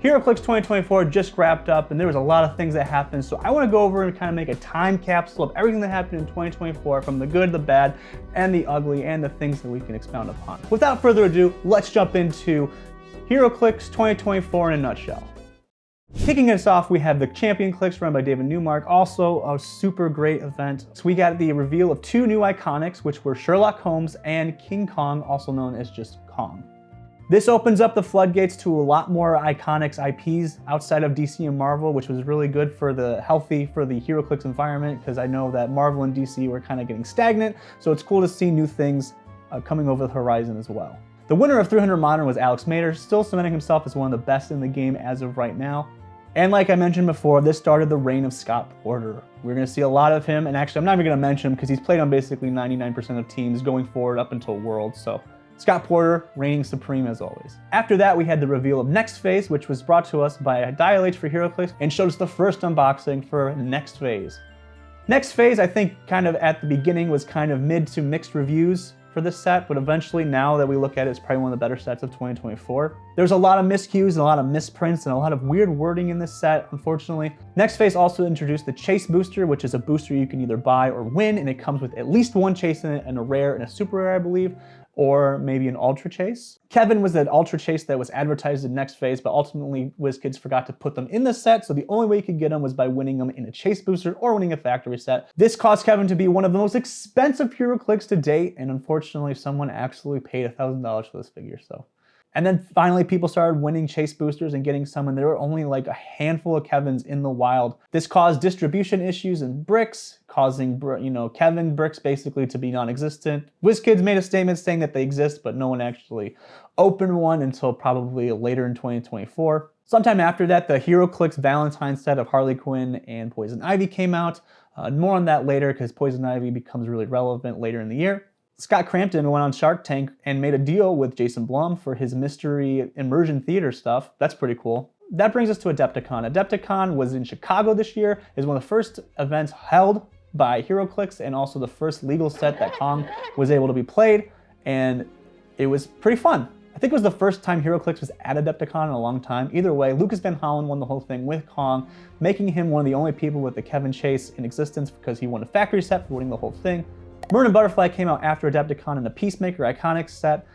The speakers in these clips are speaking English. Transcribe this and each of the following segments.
Heroclix 2024 just wrapped up and there was a lot of things that happened, so I want to go over and kind of make a time capsule of everything that happened in 2024, from the good, the bad, and the ugly, and the things that we can expound upon. Without further ado, let's jump into Heroclix 2024 in a nutshell. Kicking us off, we have the Championclix run by David Newmark, also a super great event. So we got the reveal of two new iconics, which were Sherlock Holmes and King Kong, also known as just Kong. This opens up the floodgates to a lot more iconics IPs outside of DC and Marvel, which was really good for the Heroclix environment, because I know that Marvel and DC were kind of getting stagnant, so it's cool to see new things coming over the horizon as well. The winner of 300 Modern was Alec Musser, still cementing himself as one of the best in the game as of right now. And like I mentioned before, this started the reign of Scott Porter. We're going to see a lot of him, and actually I'm not even going to mention him because he's played on basically 99% of teams going forward up until Worlds, so Scott Porter reigning supreme as always. After that, we had the reveal of Next Phase, which was brought to us by Dial H for Heroclix and showed us the first unboxing for Next Phase. Next Phase, I think kind of at the beginning was kind of mid to mixed reviews for this set, but eventually now that we look at it, it's probably one of the better sets of 2024. There's a lot of miscues and a lot of misprints and a lot of weird wording in this set, unfortunately. Next Phase also introduced the Chase Booster, which is a booster you can either buy or win, and it comes with at least one chase in it, and a rare and a super rare, I believe, or maybe an Ultra Chase. Kevin was that Ultra Chase that was advertised in Next Phase, but ultimately WizKids forgot to put them in the set, so the only way you could get them was by winning them in a Chase Booster or winning a factory set. This caused Kevin to be one of the most expensive Heroclix to date, and unfortunately someone actually paid $1,000 for this figure, so. And then finally, people started winning Chase Boosters and getting some, and there were only like a handful of Kevins in the wild. This caused distribution issues in bricks, causing, Kevin bricks basically to be non-existent. WizKids made a statement saying that they exist, but no one actually opened one until probably later in 2024. Sometime after that, the Heroclix Valentine set of Harley Quinn and Poison Ivy came out. More on that later, because Poison Ivy becomes really relevant later in the year. Scott Crampton went on Shark Tank and made a deal with Jason Blum for his mystery immersion theater stuff. That's pretty cool. That brings us to Adepticon. Adepticon was in Chicago this year. It was one of the first events held by Heroclix and also the first legal set that Kong was able to be played, and it was pretty fun. I think it was the first time Heroclix was at Adepticon in a long time. Either way, Lucas Van Hollen won the whole thing with Kong, making him one of the only people with the Kevin Chase in existence because he won a factory set for winning the whole thing. Murn and Butterfly came out after Adepticon in a Peacemaker Iconics set.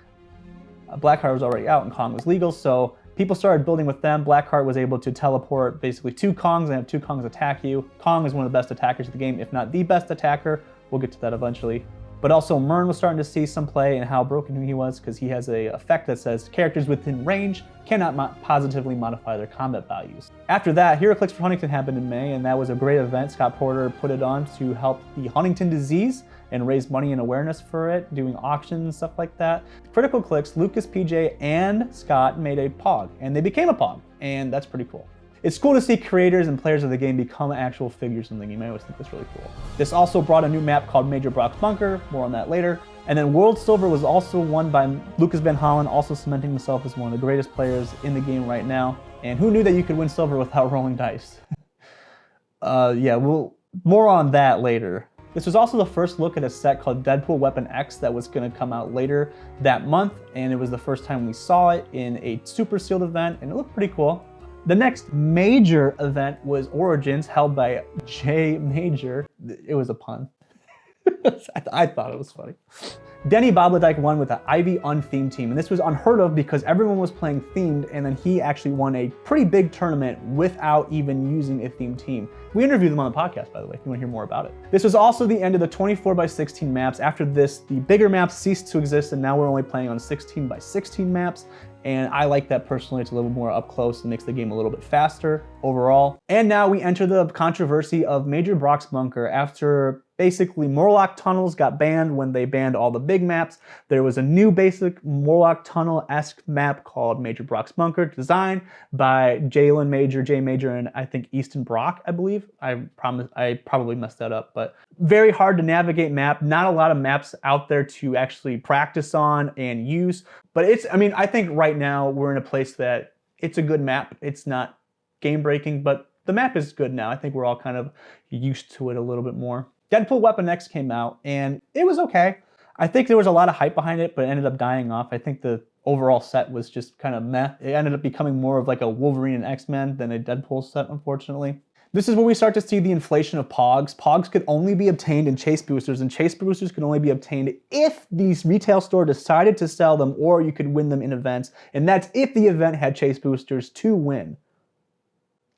Blackheart was already out and Kong was legal, so people started building with them. Blackheart was able to teleport basically two Kongs and have two Kongs attack you. Kong is one of the best attackers of the game, if not the best attacker. We'll get to that eventually. But also Murn was starting to see some play and how broken he was, because he has an effect that says characters within range cannot positively modify their combat values. After that, Heroclix for Huntington happened in May, and that was a great event. Scott Porter put it on to help the Huntington disease and raise money and awareness for it, doing auctions and stuff like that. Critical Clicks, Lucas, PJ, and Scott made a POG, and they became a POG, and that's pretty cool. It's cool to see creators and players of the game become actual figures in the game. I always think that's really cool. This also brought a new map called Major Brock's Bunker, more on that later. And then World Silver was also won by Lucas Van Hollen, also cementing himself as one of the greatest players in the game right now. And who knew that you could win silver without rolling dice? Yeah, more on that later. This was also the first look at a set called Deadpool Weapon X that was going to come out later that month, and it was the first time we saw it in a super sealed event, and it looked pretty cool. The next major event was Origins, held by J Major. It was a pun. I thought it was funny. Denny Bobladike won with an Ivy unthemed team, and this was unheard of because everyone was playing themed, and then he actually won a pretty big tournament without even using a themed team. We interviewed them on the podcast, by the way, if you want to hear more about it. This was also the end of the 24x16 maps. After this, the bigger maps ceased to exist, and now we're only playing on 16x16 maps. And I like that personally. It's a little more up close and makes the game a little bit faster overall. And now we enter the controversy of Major Brock's Bunker. After basically Morlock Tunnels got banned when they banned all the big maps, there was a new basic Morlock Tunnel-esque map called Major Brock's Bunker, designed by J Major, and I think Easton Brock, I believe. I probably messed that up, but very hard to navigate map. Not a lot of maps out there to actually practice on and use. But I think right now we're in a place that it's a good map. It's not game breaking, but the map is good now. I think we're all kind of used to it a little bit more. Deadpool Weapon X came out and it was okay. I think there was a lot of hype behind it, but it ended up dying off. I think the overall set was just kind of meh. It ended up becoming more of like a Wolverine and X-Men than a Deadpool set, unfortunately. This is where we start to see the inflation of Pogs. Pogs could only be obtained in chase boosters, and chase boosters could only be obtained if the retail store decided to sell them, or you could win them in events, and that's if the event had chase boosters to win.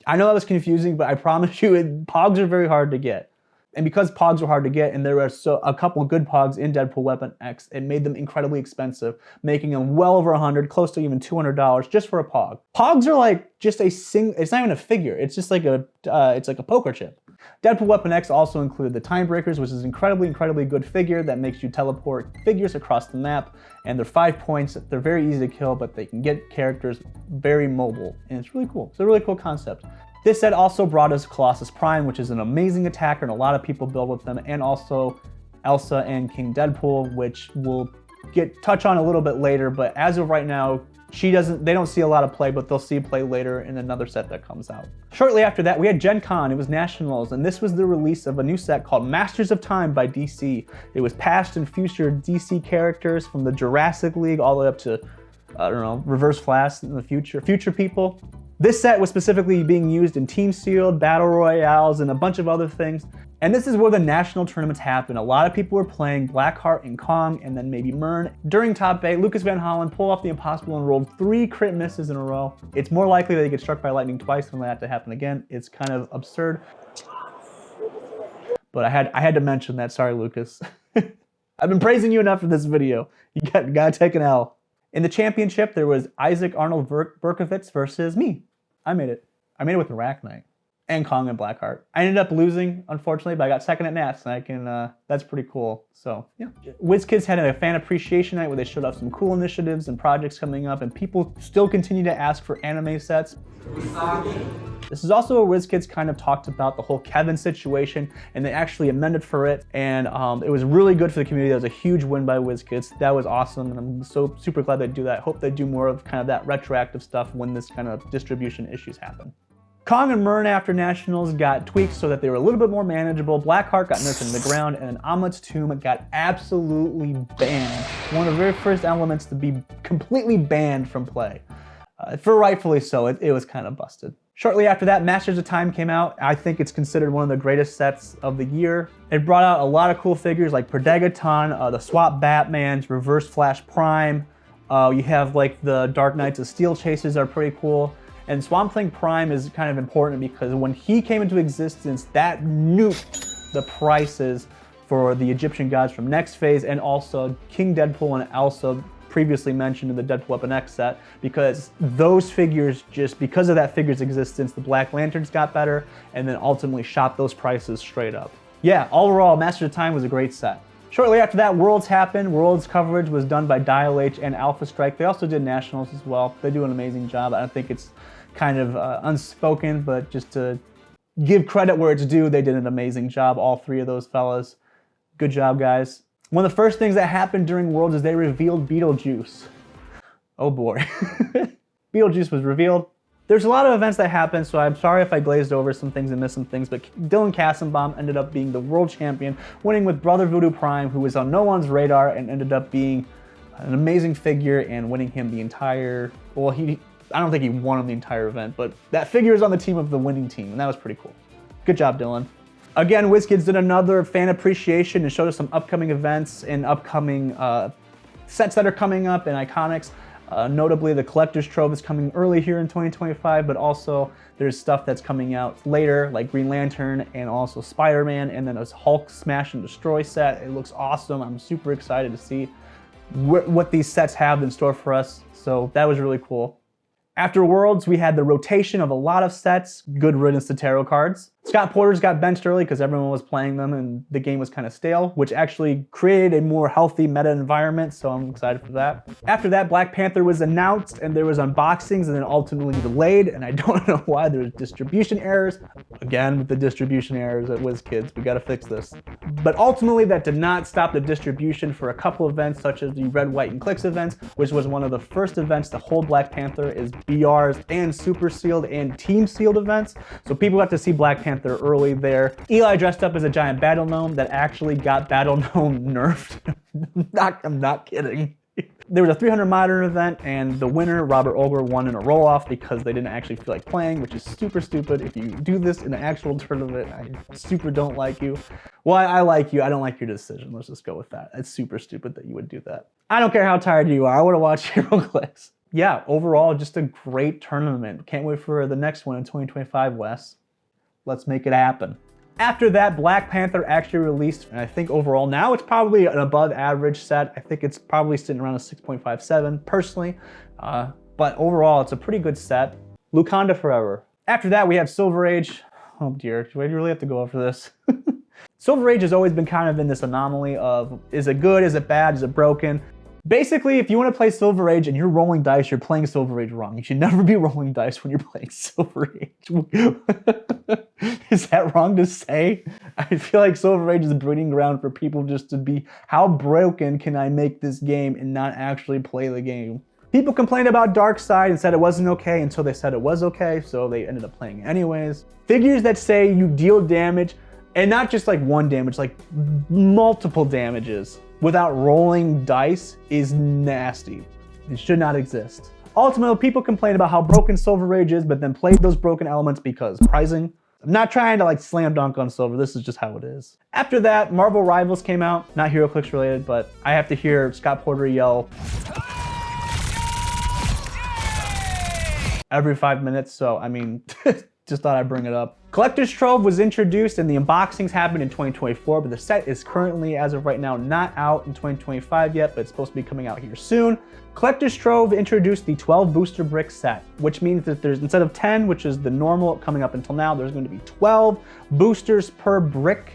I know that was confusing, but I promise you, Pogs are very hard to get. And because Pogs were hard to get, and there were a couple good Pogs in Deadpool Weapon X, it made them incredibly expensive, making them well over $100, close to even $200 just for a Pog. Pogs are like just it's not even a figure, it's just like it's like a poker chip. Deadpool Weapon X also included the Time Breakers, which is an incredibly good figure that makes you teleport figures across the map, and they're 5 points, they're very easy to kill, but they can get characters very mobile, and it's really cool. It's a really cool concept. This set also brought us Colossus Prime, which is an amazing attacker, and a lot of people build with them, and also Elsa and King Deadpool, which we'll touch on a little bit later, but as of right now, they don't see a lot of play, but they'll see play later in another set that comes out. Shortly after that, we had Gen Con. It was Nationals, and this was the release of a new set called Masters of Time by DC. It was past and future DC characters from the Jurassic League all the way up to, I don't know, Reverse Flash in the future people. This set was specifically being used in Team Sealed, Battle Royales, and a bunch of other things. And this is where the national tournaments happen. A lot of people were playing Blackheart and Kong, and then maybe Mern. During Top 8, Lucas Van Hollen pulled off the impossible and rolled 3 crit misses in a row. It's more likely that he gets struck by lightning twice than that to happen again. It's kind of absurd. But I had to mention that. Sorry, Lucas. I've been praising you enough for this video. You gotta take an L. In the championship, there was Isaac Arnold Berkowitz versus me. I made it. I made it with Arachnite and Kong and Blackheart. I ended up losing, unfortunately, but I got second at Nats, and that's pretty cool. So yeah. WizKids had a fan appreciation night where they showed off some cool initiatives and projects coming up, and people still continue to ask for anime sets. This is also where WizKids kind of talked about the whole Kevin situation, and they actually amended for it, and it was really good for the community. That was a huge win by WizKids. That was awesome, and I'm so super glad they do that. Hope they do more of kind of that retroactive stuff when this kind of distribution issues happen. Kong and Mern after Nationals got tweaked so that they were a little bit more manageable. Blackheart got nerfed into the ground, and then Amulet's Tomb got absolutely banned. One of the very first elements to be completely banned from play. For rightfully so, it was kind of busted. Shortly after that, Masters of Time came out. I think it's considered one of the greatest sets of the year. It brought out a lot of cool figures like Perdegaton, the Swap Batmans, Reverse Flash Prime. You have like the Dark Knights of Steel Chasers are pretty cool. And Swamp Thing Prime is kind of important because when he came into existence, that nuked the prices for the Egyptian gods from next phase, and also King Deadpool and Elsa, previously mentioned in the Deadpool Weapon X set, because those figures, just because of that figure's existence, the Black Lanterns got better, and then ultimately shot those prices straight up. Yeah, overall, Masters of Time was a great set. Shortly after that, Worlds happened. Worlds coverage was done by Dial H and Alpha Strike. They also did Nationals as well. They do an amazing job. I don't think it's kind of unspoken, but just to give credit where it's due, they did an amazing job, all 3 of those fellas. Good job, guys. One of the first things that happened during Worlds is they revealed Beetlejuice. Oh boy. Beetlejuice was revealed. There's a lot of events that happen, so I'm sorry if I glazed over some things and missed some things, but Dylan Kassenbaum ended up being the world champion, winning with Brother Voodoo Prime, who was on no one's radar and ended up being an amazing figure and winning him the entire, well, I don't think he won him the entire event, but that figure is on the team of the winning team, and that was pretty cool. Good job, Dylan. Again, WizKids did another fan appreciation and showed us some upcoming events and upcoming sets that are coming up and iconics. Notably, the Collector's Trove is coming early here in 2025, but also there's stuff that's coming out later, like Green Lantern and also Spider-Man, and then a Hulk Smash and Destroy set. It looks awesome. I'm super excited to see what these sets have in store for us, so that was really cool. After Worlds, we had the rotation of a lot of sets. Good riddance to tarot cards. Scott Porter's got benched early because everyone was playing them and the game was kind of stale, which actually created a more healthy meta environment, so I'm excited for that. After that, Black Panther was announced and there was unboxings and then ultimately delayed, and I don't know why. There's distribution errors. Again, with the distribution errors at WizKids, we gotta fix this. But ultimately, that did not stop the distribution for a couple events, such as the Red, White, and Clix events, which was one of the first events to hold Black Panther as BRs and Super Sealed and Team Sealed events. So people got to see Black Panther early there. Eli dressed up as a giant battle gnome that actually got battle gnome nerfed. I'm not kidding. There was a 300 modern event, and the winner, Robert Olger, won in a roll-off because they didn't actually feel like playing, which is super stupid. If you do this in an actual tournament, I super don't like you. Well, I like you. I don't like your decision. Let's just go with that. It's super stupid that you would do that. I don't care how tired you are. I want to watch Heroclix. Yeah, overall, just a great tournament. Can't wait for the next one in 2025, Wes. Let's make it happen. After that, Black Panther actually released, and I think overall now it's probably an above average set. I think it's probably sitting around a 6.57 personally, but overall it's a pretty good set. Lukanda forever. After that, we have Silver Age. Oh dear, do I really have to go over this? Silver Age has always been kind of in this anomaly of, is it good, is it bad, is it broken? Basically, if you want to play Silver Age and you're rolling dice, you're playing Silver Age wrong. You should never be rolling dice when you're playing Silver Age. Is that wrong to say? I feel like Silver Age is a breeding ground for people just to be, how broken can I make this game and not actually play the game? People complained about Dark Side and said it wasn't okay until they said it was okay, so they ended up playing anyways. Figures that say you deal damage, and not just like one damage, like multiple damages without rolling dice is nasty. It should not exist. Ultimately, people complain about how broken Silver Age is, but then played those broken elements because pricing. I'm not trying to like slam dunk on Silver, this is just how it is. After that, Marvel Rivals came out, not Heroclix related, but I have to hear Scott Porter yell every 5 minutes, so I mean, just thought I'd bring it up. Collector's Trove was introduced and the unboxings happened in 2024, but the set is currently, as of right now, not out in 2025 yet, but it's supposed to be coming out here soon. Collector's Trove introduced the 12 booster brick set, which means that there's, instead of 10, which is the normal coming up until now, there's going to be 12 boosters per brick,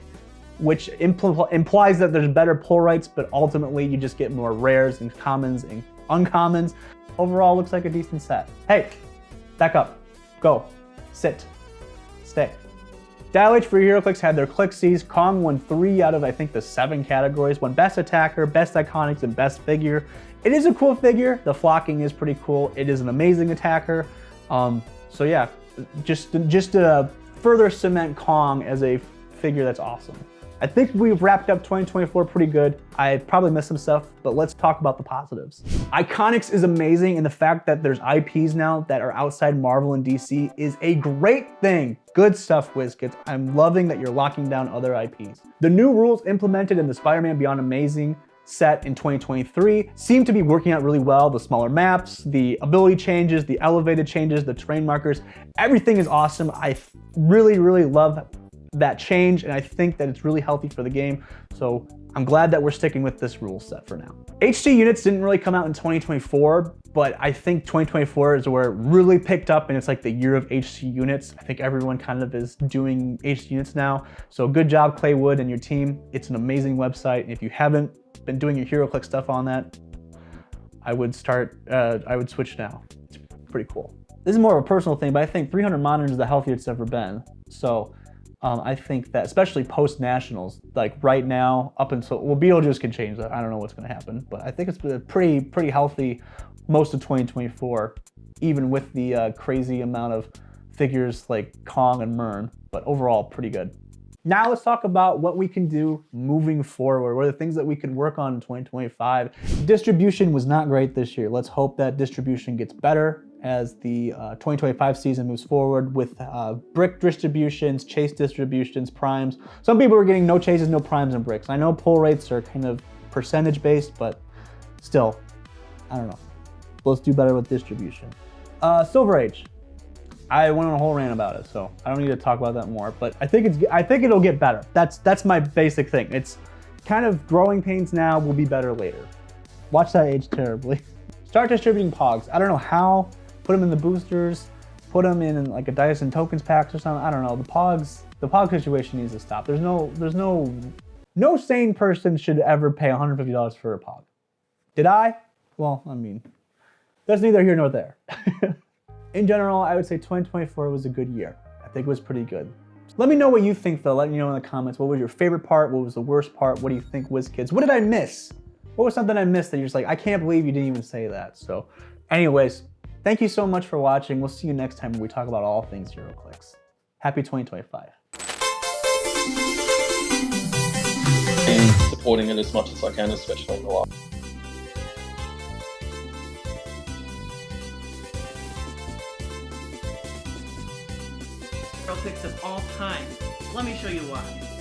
which implies that there's better pull rates, but ultimately you just get more rares and commons and uncommons. Overall, looks like a decent set. Hey, back up, go, sit. Stay. Dial H for Heroclix had their Clixys. Kong won 3 out of, I think, the 7 categories. Won Best Attacker, Best Iconics, and Best Figure. It is a cool figure. The flocking is pretty cool. It is an amazing attacker. So yeah, just to further cement Kong as a figure that's awesome. I think we've wrapped up 2024 pretty good. I probably missed some stuff, but let's talk about the positives. Iconics is amazing, and the fact that there's IPs now that are outside Marvel and DC is a great thing. Good stuff, WizKids. I'm loving that you're locking down other IPs. The new rules implemented in the Spider-Man Beyond Amazing set in 2023 seem to be working out really well. The smaller maps, the ability changes, the elevated changes, the terrain markers, everything is awesome. I really, really love that change, and I think that it's really healthy for the game. So I'm glad that we're sticking with this rule set for now. HC units didn't really come out in 2024, but I think 2024 is where it really picked up, and it's like the year of HC units. I think everyone kind of is doing HC units now. So good job, Clay Wood and your team. It's an amazing website, and if you haven't been doing your Heroclix stuff on that, I would switch now. It's pretty cool. This is more of a personal thing, but I think 300 Modern is the healthiest it's ever been. So I think that, especially post-Nationals, like right now, up until, well, Beetlejuice can change that. I don't know what's gonna happen, but I think it's been pretty healthy most of 2024, even with the crazy amount of figures like Kong and Mern, but overall, pretty good. Now let's talk about what we can do moving forward. What are the things that we can work on in 2025? Distribution was not great this year. Let's hope that distribution gets better as the 2025 season moves forward with brick distributions, chase distributions, primes. Some people are getting no chases, no primes, and bricks. I know pull rates are kind of percentage based, but still, I don't know. Let's do better with distribution. Silver Age. I went on a whole rant about it, so I don't need to talk about that more, but I think it'll get better. That's my basic thing. It's kind of growing pains now, will be better later. Watch that age terribly. Start distributing pogs. I don't know how. Put them in the boosters, put them in like a dice and tokens packs or something. I don't know. The pog situation needs to stop. There's no sane person should ever pay $150 for a pog. Did I? Well, I mean, that's neither here nor there. In general, I would say 2024 was a good year. I think it was pretty good. Let me know what you think though. Let me know in the comments. What was your favorite part? What was the worst part? What do you think, WizKids? What did I miss? What was something I missed that you're just like, I can't believe you didn't even say that. So anyways, thank you so much for watching. We'll see you next time when we talk about all things Heroclix. Happy 2025. And supporting it as much as I can, especially in the last Heroclix of all time. Let me show you why.